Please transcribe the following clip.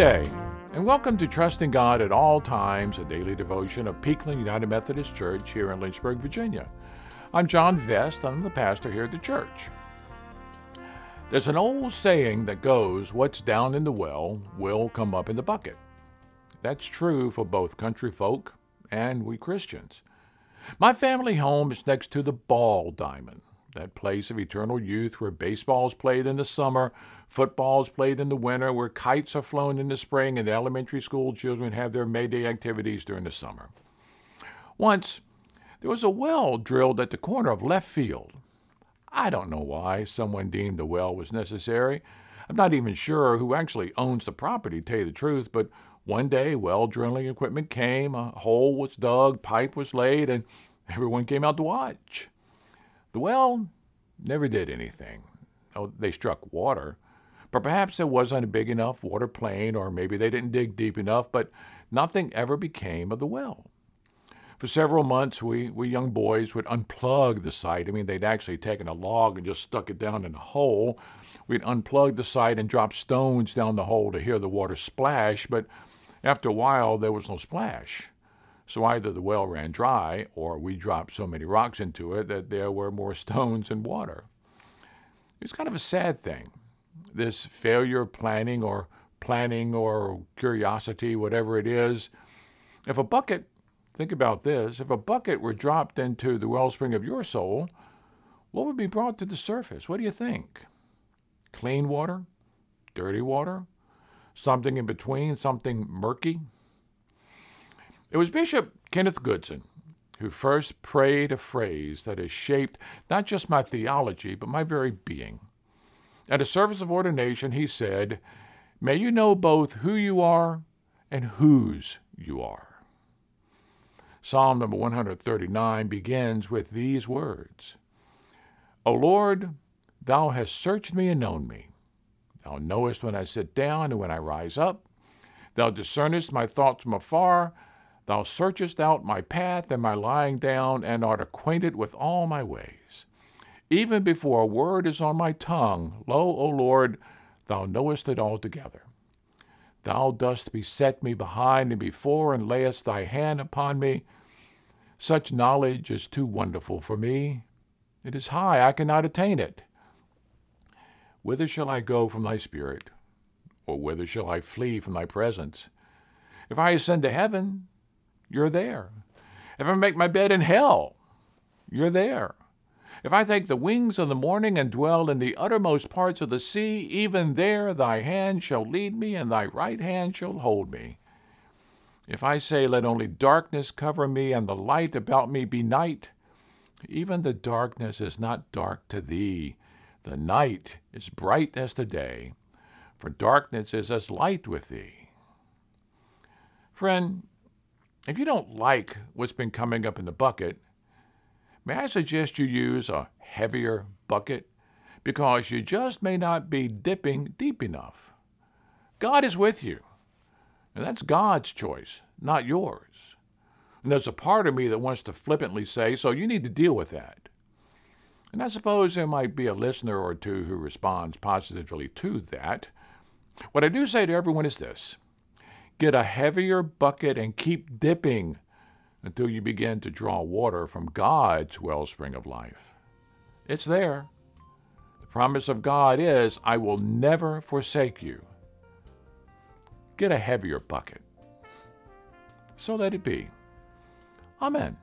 day, and welcome to Trusting God at All Times, a daily devotion of Peakland United Methodist Church here in Lynchburg, Virginia. I'm John Vest. I'm the pastor here at the church. There's an old saying that goes, "What's down in the well will come up in the bucket." That's true for both country folk and we Christians. My family home is next to the Ball Diamond, that place of eternal youth where baseball's played in the summer, football's played in the winter, where kites are flown in the spring, and elementary school children have their May Day activities during the summer. Once, there was a well drilled at the corner of left field. I don't know why someone deemed the well was necessary. I'm not even sure who actually owns the property, to tell you the truth, but one day, well drilling equipment came, a hole was dug, pipe was laid, and everyone came out to watch. The well never did anything. Oh, they struck water, but perhaps there wasn't a big enough water plane, or maybe they didn't dig deep enough, but nothing ever became of the well. For several months, we young boys would unplug the site. I mean, they'd actually taken a log and just stuck it down in a hole. We'd unplug the site and drop stones down the hole to hear the water splash, but after a while, there was no splash. So either the well ran dry, or we dropped so many rocks into it that there were more stones than water. It's kind of a sad thing, this failure of planning or curiosity, whatever it is. If a bucket, think about this, if a bucket were dropped into the wellspring of your soul, what would be brought to the surface? What do you think? Clean water? Dirty water? Something in between? Something murky? It was Bishop Kenneth Goodson who first prayed a phrase that has shaped not just my theology, but my very being. At a service of ordination, he said, "May you know both who you are and whose you are." Psalm number 139 begins with these words, "O Lord, thou hast searched me and known me. Thou knowest when I sit down and when I rise up. Thou discernest my thoughts from afar. Thou searchest out my path and my lying down, and art acquainted with all my ways. Even before a word is on my tongue, lo, O Lord, thou knowest it altogether. Thou dost beset me behind and before, and layest thy hand upon me. Such knowledge is too wonderful for me. It is high, I cannot attain it. Whither shall I go from thy spirit? Or whither shall I flee from thy presence? If I ascend to heaven, you're there. If I make my bed in hell, you're there. If I take the wings of the morning and dwell in the uttermost parts of the sea, even there thy hand shall lead me, and thy right hand shall hold me. If I say, let only darkness cover me, and the light about me be night, even the darkness is not dark to thee. The night is bright as the day, for darkness is as light with thee." Friend, if you don't like what's been coming up in the bucket, may I suggest you use a heavier bucket, because you just may not be dipping deep enough. God is with you, and that's God's choice, not yours. And there's a part of me that wants to flippantly say, so you need to deal with that. And I suppose there might be a listener or two who responds positively to that. What I do say to everyone is this: get a heavier bucket and keep dipping until you begin to draw water from God's wellspring of life. It's there. The promise of God is, I will never forsake you. Get a heavier bucket. So let it be. Amen.